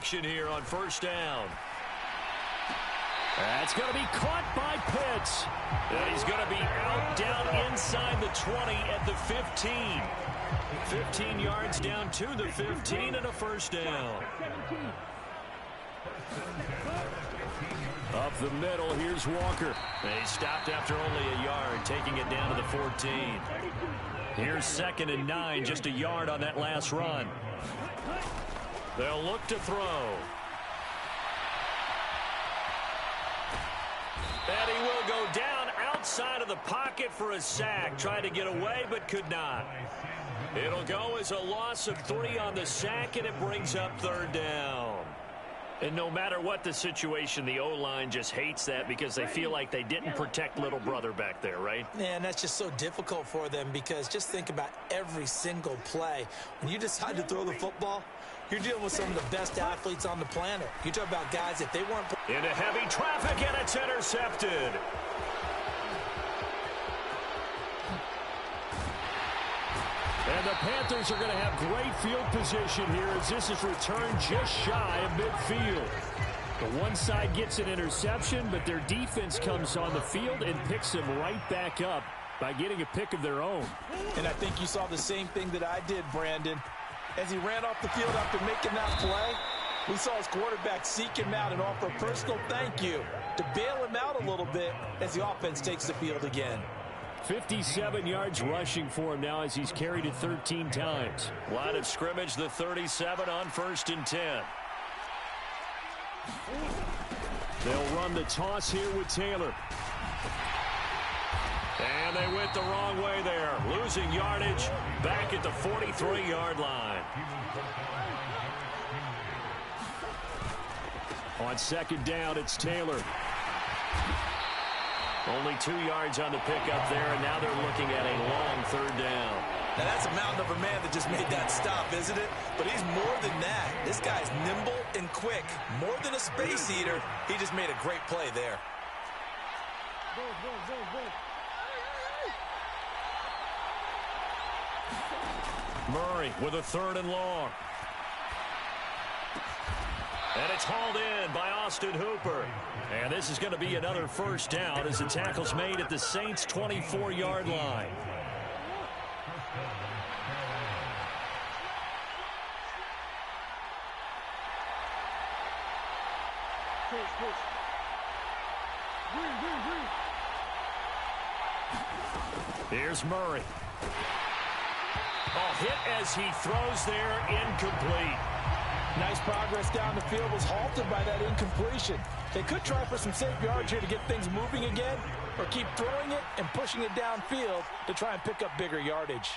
action here on first down. That's going to be caught by Pitts. And he's going to be out down inside the 20 at the 15. 15 yards down to the 15 and a first down. Up the middle, here's Walker. He stopped after only a yard, taking it down to the 14. Here's 2nd and 9, just a yard on that last run. They'll look to throw. And he will go down outside of the pocket for a sack. Tried to get away, but could not. It'll go as a loss of 3 on the sack, and it brings up 3rd down. And no matter what the situation, the O-line just hates that because they feel like they didn't protect little brother back there, right? Yeah, and that's just so difficult for them because just think about every single play. When you decide to throw the football, you're dealing with some of the best athletes on the planet. You talk about guys, if they weren't... Into heavy traffic, and it's intercepted. And the Panthers are going to have great field position here as this is returned just shy of midfield. The one side gets an interception, but their defense comes on the field and picks them right back up by getting a pick of their own. And I think you saw the same thing that I did, Brandon. As he ran off the field after making that play, we saw his quarterback seek him out and offer a personal thank you to bail him out a little bit as the offense takes the field again. 57 yards rushing for him now as he's carried it 13 times. Line of scrimmage, the 37 on 1st and 10. They'll run the toss here with Taylor. And they went the wrong way there. Losing yardage back at the 43-yard line. On 2nd down, it's Taylor. Only 2 yards on the pickup there, and now they're looking at a long 3rd down. Now that's a mountain of a man that just made that stop, isn't it? But he's more than that. This guy's nimble and quick. More than a space eater, he just made a great play there. Murray with a 3rd and long. And it's hauled in by Austin Hooper. And this is going to be another first down as the tackle's made at the Saints' 24-yard line. Here's Murray. Oh, hit as he throws there, incomplete. Nice progress down the field, was halted by that incompletion. They could try for some safe yards here to get things moving again, or keep throwing it and pushing it downfield to try and pick up bigger yardage.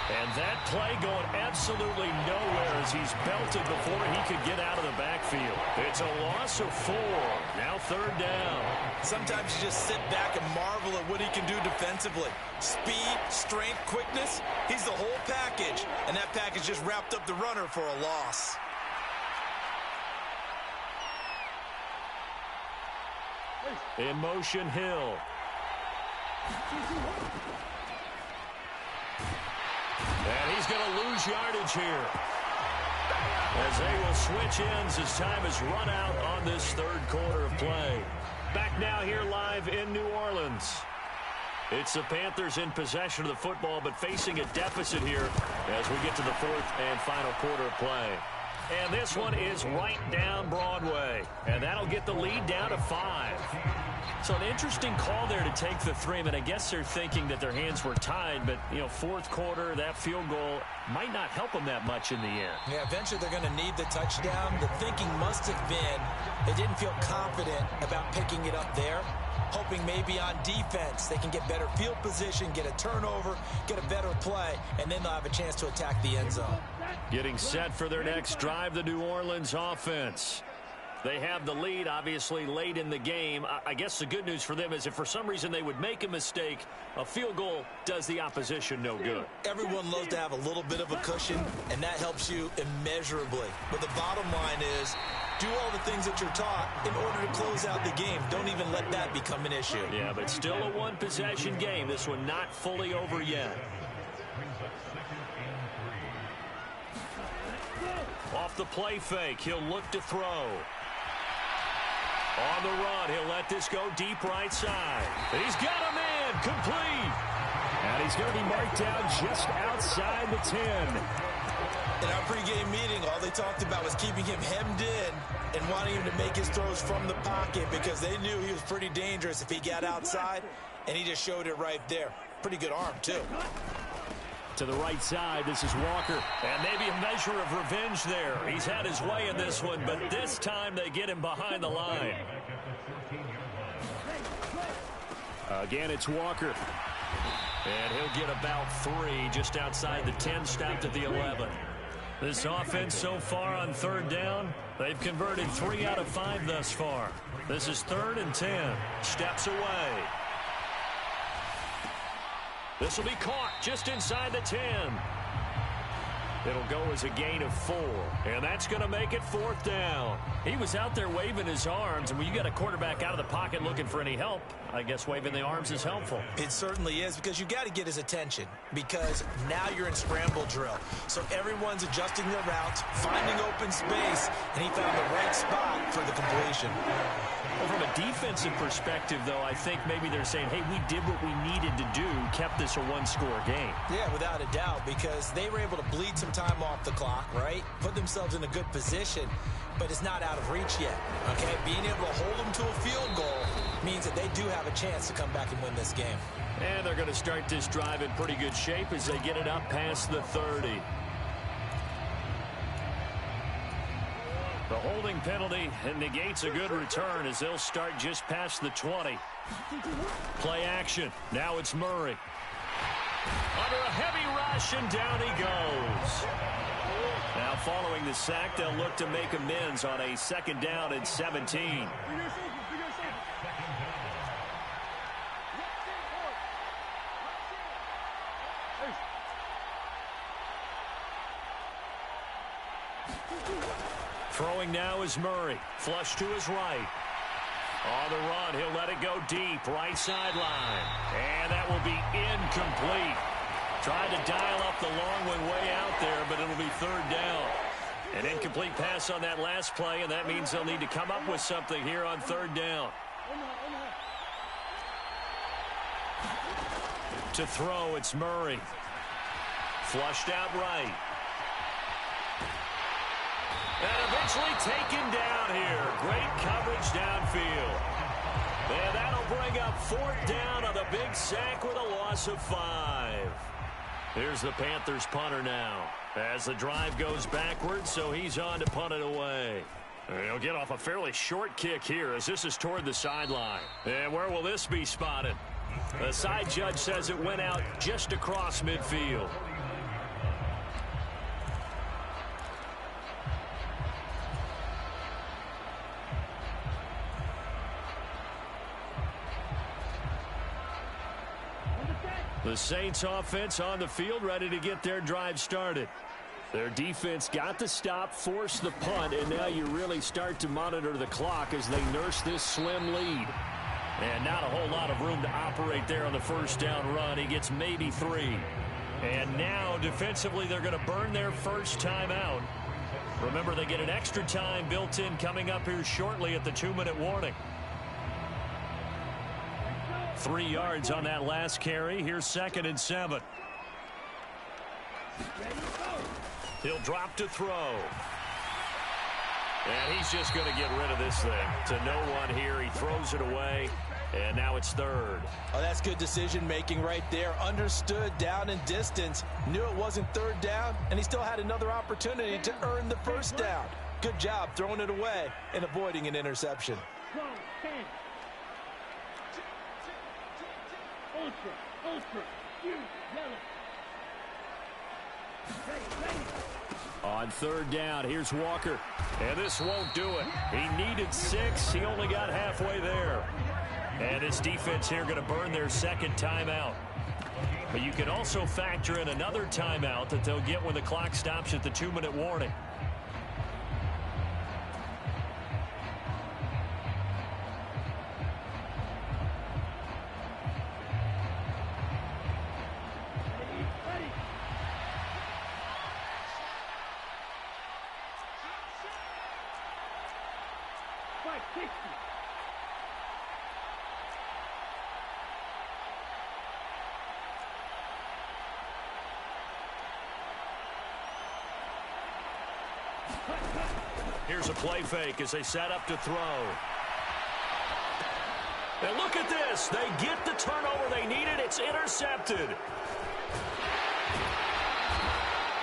And that play going absolutely nowhere as he's belted before he could get out of the backfield. It's a loss of 4. Now 3rd down. Sometimes you just sit back and marvel at what he can do defensively. Speed, strength, quickness, he's the whole package. And that package just wrapped up the runner for a loss. In motion, Hill. And he's going to lose yardage here as they will switch ends as time has run out on this 3rd quarter of play. Back now here live in New Orleans. It's the Panthers in possession of the football, but facing a deficit here as we get to the 4th and final quarter of play. And this one is right down Broadway. And that'll get the lead down to 5. So an interesting call there to take the 3. I mean, I guess they're thinking that their hands were tied, but, you know, 4th quarter, that field goal might not help them that much in the end. Yeah, eventually they're going to need the touchdown. The thinking must have been they didn't feel confident about picking it up there, hoping maybe on defense they can get better field position, get a turnover, get a better play, and then they'll have a chance to attack the end zone. Getting set for their next drive, the New Orleans offense. They have the lead, obviously, late in the game. I guess the good news for them is if for some reason they would make a mistake, a field goal does the opposition no good. Everyone loves to have a little bit of a cushion, and that helps you immeasurably. But the bottom line is, do all the things that you're taught in order to close out the game. Don't even let that become an issue. Yeah, but still a one-possession game. This one not fully over yet. Off the play fake, he'll look to throw. On the run, he'll let this go deep right side. He's got him in, complete. And he's going to be marked down just outside the 10. In our pregame meeting, all they talked about was keeping him hemmed in and wanting him to make his throws from the pocket because they knew he was pretty dangerous if he got outside, and he just showed it right there. Pretty good arm, too. To the right side, this is Walker. And maybe a measure of revenge there. He's had his way in this one, but this time they get him behind the line. Again, it's Walker. And he'll get about 3 just outside the 10, stopped at the 11. This offense so far on third down, they've converted 3 out of 5 thus far. This is 3rd and 10. Steps away. This will be caught just inside the 10. It'll go as a gain of 4, and that's going to make it 4th down. He was out there waving his arms, and when you got a quarterback out of the pocket looking for any help, I guess waving the arms is helpful. It certainly is, because you got to get his attention, because now you're in scramble drill. So everyone's adjusting their routes, finding open space, and he found the right spot for the completion. Well, from a defensive perspective, though, I think maybe they're saying, hey, we did what we needed to do, kept this a one-score game. Yeah, without a doubt, because they were able to bleed some time off the clock, right? Put themselves in a good position, but it's not out of reach yet, okay? Being able to hold them to a field goal means that they do have a chance to come back and win this game. And they're going to start this drive in pretty good shape as they get it up past the 30. The holding penalty negates a good return as they'll start just past the 20. Play action. Now it's Murray. Under a heavy rush, and down he goes. Now following the sack, they'll look to make amends on a 2nd down and 17. Throwing now is Murray. Flush to his right. On the run, he'll let it go deep. Right sideline. And that will be incomplete. Trying to dial up the long one way out there, but it'll be 3rd down. An incomplete pass on that last play, and that means they'll need to come up with something here on 3rd down. To throw, it's Murray. Flushed out right. And eventually taken down here. Great coverage downfield. And that'll bring up 4th down on the big sack with a loss of 5. Here's the Panthers punter now. As the drive goes backwards, so he's on to punt it away. He'll get off a fairly short kick here as this is toward the sideline. And where will this be spotted? The side judge says it went out just across midfield. The Saints offense on the field, ready to get their drive started. Their defense got the stop, forced the punt, and now you really start to monitor the clock as they nurse this slim lead. And not a whole lot of room to operate there on the 1st down run. He gets maybe 3. And now defensively they're going to burn their first timeout. Remember, they get an extra time built in coming up here shortly at the 2-minute warning. 3 yards on that last carry. Here's 2nd and 7. He'll drop to throw. And he's just going to get rid of this thing. To no one here. He throws it away. And now it's 3rd. Oh, that's good decision-making right there. Understood down and distance. Knew it wasn't 3rd down, and he still had another opportunity to earn the 1st down. Good job throwing it away and avoiding an interception. On 3rd down, here's Walker. And this won't do it. He needed 6. He only got halfway there. And this defense here going to burn their 2nd timeout. But you can also factor in another timeout that they'll get when the clock stops at the 2-minute warning. Here's a play fake as they set up to throw. And look at this. They get the turnover they needed. It's intercepted.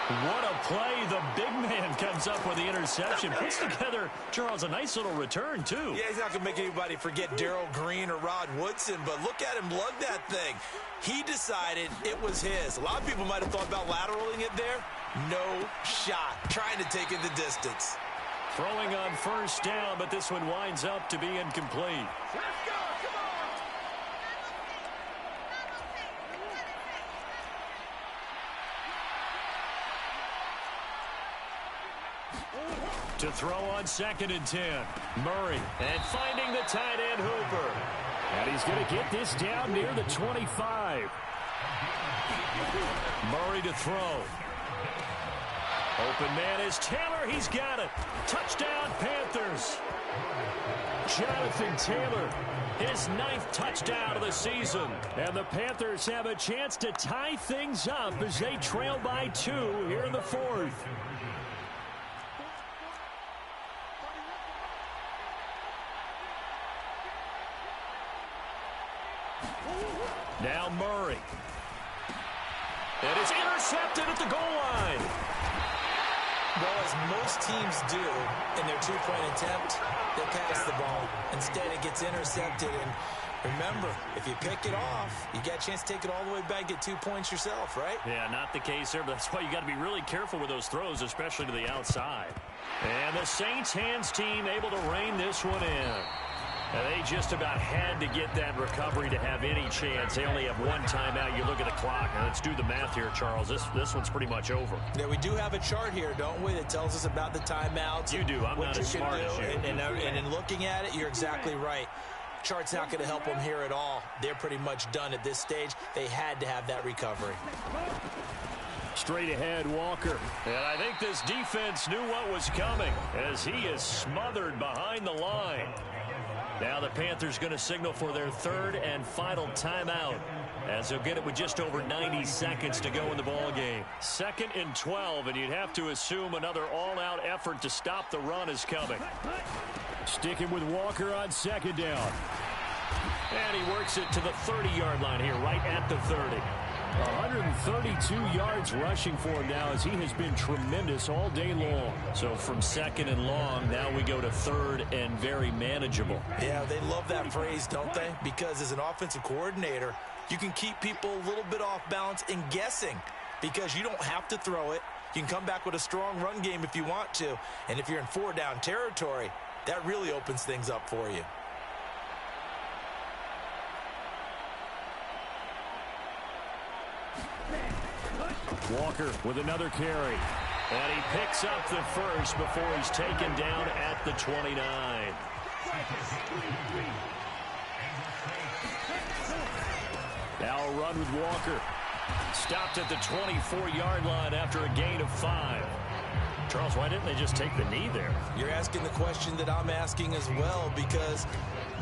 What a play. The big man comes up with the interception. Puts together, Charles, a nice little return, too. Yeah, he's not going to make anybody forget Darrell Green or Rod Woodson, but look at him lug that thing. He decided it was his. A lot of people might have thought about lateraling it there. No shot. Trying to take it the distance. Throwing on first down, but this one winds up to be incomplete. Let's go. Come on. To throw on 2nd and 10. Murray. And finding the tight end Hooper. And he's going to get this down near the 25. Murray to throw. Open man is Taylor. He's got it. Touchdown, Panthers. Jonathan Taylor, his 9th touchdown of the season. And the Panthers have a chance to tie things up as they trail by 2 here in the 4th. Now Murray. It is intercepted at the goal line. Well, as most teams do in their two-point attempt, they pass the ball. Instead, it gets intercepted. And remember, if you pick it off, you got a chance to take it all the way back, get 2 points yourself, right? Yeah, not the case there, but that's why you got to be really careful with those throws, especially to the outside. And the Saints hands team able to rein this one in. And they just about had to get that recovery to have any chance. They only have one timeout. You look at the clock. Now let's do the math here, Charles. This one's pretty much over. Yeah, we do have a chart here, don't we, that tells us about the timeouts. You do. I'm not as smart as you. And in looking at it, you're exactly right. Chart's not going to help them here at all. They're pretty much done at this stage. They had to have that recovery. Straight ahead, Walker. And I think this defense knew what was coming as he is smothered behind the line. Now the Panthers going to signal for their 3rd and final timeout as they'll get it with just over 90 seconds to go in the ball game. 2nd and 12, and you'd have to assume another all-out effort to stop the run is coming. Sticking with Walker on 2nd down. And he works it to the 30-yard line here, right at the 30. 132 yards rushing for him now as he has been tremendous all day long. So from 2nd and long, now we go to 3rd and very manageable. Yeah, they love that phrase, don't they? Because as an offensive coordinator, you can keep people a little bit off balance and guessing because you don't have to throw it. You can come back with a strong run game if you want to. And if you're in 4-down territory, that really opens things up for you. Walker with another carry. And he picks up the first before he's taken down at the 29. Now a run with Walker. Stopped at the 24-yard line after a gain of 5. Charles, why didn't they just take the knee there? You're asking the question that I'm asking as well because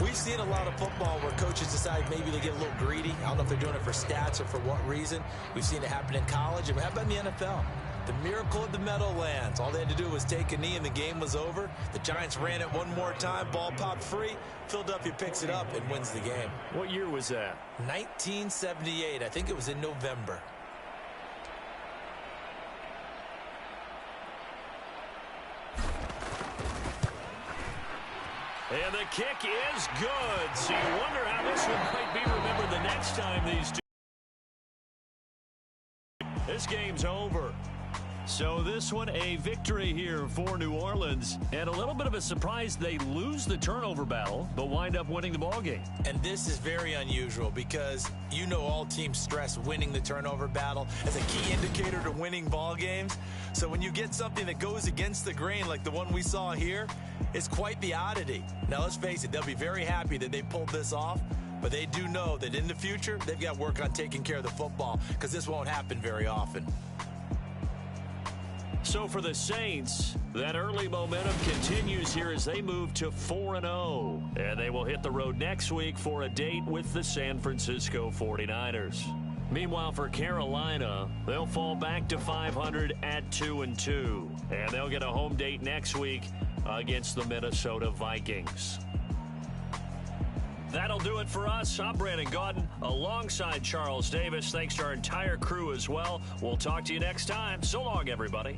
we've seen a lot of football where coaches decide maybe they get a little greedy. I don't know if they're doing it for stats or for what reason. We've seen it happen in college. And how about in the NFL? The miracle of the Meadowlands. All they had to do was take a knee and the game was over. The Giants ran it one more time. Ball popped free. Philadelphia picks it up and wins the game. What year was that? 1978. I think it was in November. And the kick is good. So you wonder how this one might be remembered the next time these two. This game's over. So this one a victory here for New Orleans. And a little bit of a surprise they lose the turnover battle, but wind up winning the ballgame. And this is very unusual because you know all teams stress winning the turnover battle as a key indicator to winning ball games. So when you get something that goes against the grain like the one we saw here, it's quite the oddity. Now let's face it, they'll be very happy that they pulled this off, but they do know that in the future they've got work on taking care of the football because this won't happen very often. So for the Saints, that early momentum continues here as they move to 4-0. And they will hit the road next week for a date with the San Francisco 49ers. Meanwhile, for Carolina, they'll fall back to 500 at 2-2. And they'll get a home date next week against the Minnesota Vikings. That'll do it for us. I'm Brandon Gaudin alongside Charles Davis. Thanks to our entire crew as well. We'll talk to you next time. So long, everybody.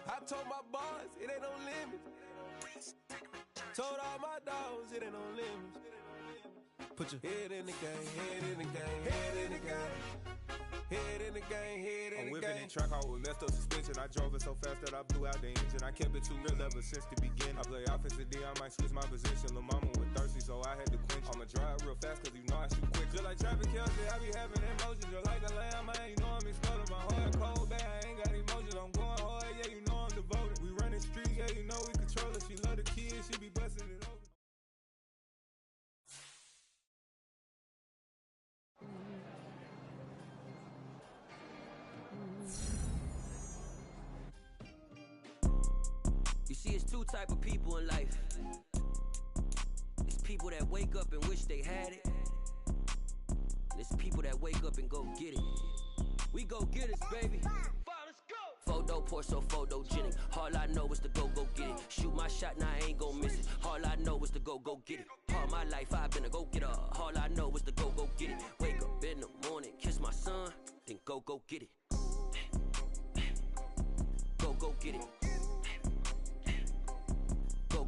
I told my boys, it ain't no limit. Told all my dogs, it ain't no limits. Put your head in the game, head in the game, head in the game. Head in the game, head in the game. I'm whipping in track out with messed up suspension. I drove it so fast that I blew out the engine. I kept it too real ever since the beginning. I play offensive D, I might switch my position. Lil' mama was thirsty, so I had to quench. I'ma drive real fast, cause you know I shoot quick. Just like traffic Kelsey, I be having emotions. Just like a lamb, man, you know I'm exploding. My heart cold, bad, I ain't got emotions. I'm going hard, yeah, you know I'm devoted. We running streets, yeah, you know we control it. She love the kids, she be busting it open. You see, it's two type of people in life. It's people that wake up and wish they had it. And it's people that wake up and go get it. go-getters, baby. Let's go. Photo pour so photogenic. All I know is to go get it. Shoot my shot, now I ain't gon' miss it. All I know is to go get it. All my life I've been a go-getter. All I know is to go get it. Wake up in the morning, kiss my son, then go get it. Go get it.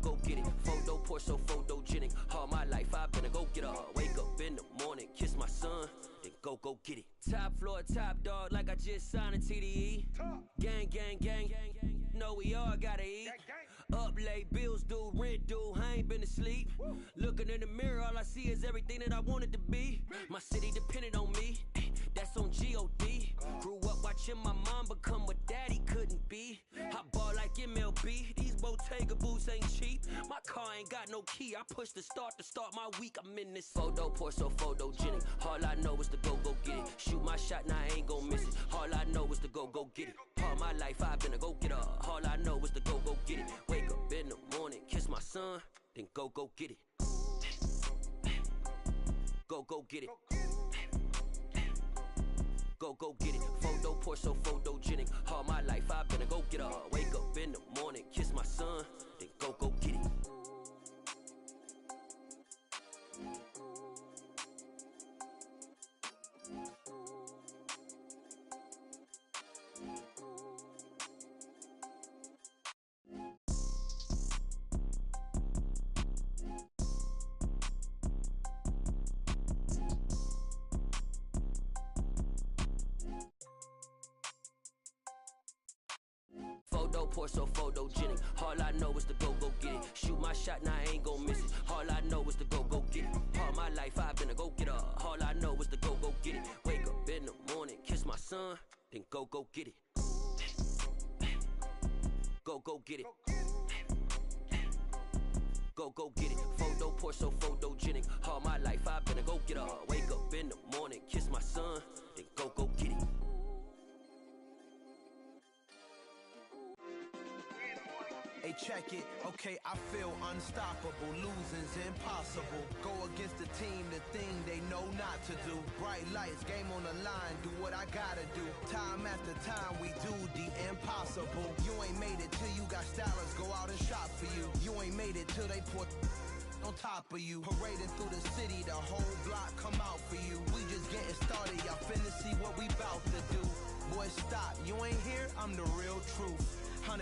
Go get it. Photo pour so photogenic. All my life I've been a go-getter. Wake up in the morning, kiss my son, then go get it. Top floor, top dog, like I just signed a TDE. Gang, gang, gang, know we all gotta eat. Up late, bills due, rent due, I ain't been asleep. Looking in the mirror, all I see is everything that I wanted to be. My city depended on me, that's on G.O.D. Grew up watching my mom become what daddy couldn't be. I ball like MLB, these Bottega boots ain't cheap. My car ain't got no key, I push the start to start my week. I'm in this photo pour so photogenic. All I know is to go get it. Shoot my shot, now I ain't gon' miss it. All I know is to go get it. All my life I've been a go-getter. All I know is to go get it. Wake up in the morning, kiss my son, then go get it. Go get it. Go get it. Photo pour so photogenic. All my life I've been a go-getter. Wake up in the morning, kiss my son, then go get it. Photo pour so photogenic. All I know is to go get it. Shoot my shot, now I ain't gon' miss it. All I know is to go get it. All my life I've been a go-getter. All I know is to go get it. Wake up in the morning, kiss my son, then go get it. Go get it. Go get it. Photo pour so photogenic. All my life I've been a go-getter. Wake up in the morning, kiss my son, then go get it. Hey, check it, okay, I feel unstoppable, losing's impossible. Go against the team, the thing they know not to do. Bright lights, game on the line, do what I gotta do. Time after time, we do the impossible. You ain't made it till you got stylists, go out and shop for you. You ain't made it till they put on top of you. Parading through the city, the whole block come out for you. We just getting started, y'all finna see what we bout to do. Boy, stop, you ain't here, I'm the real truth. 100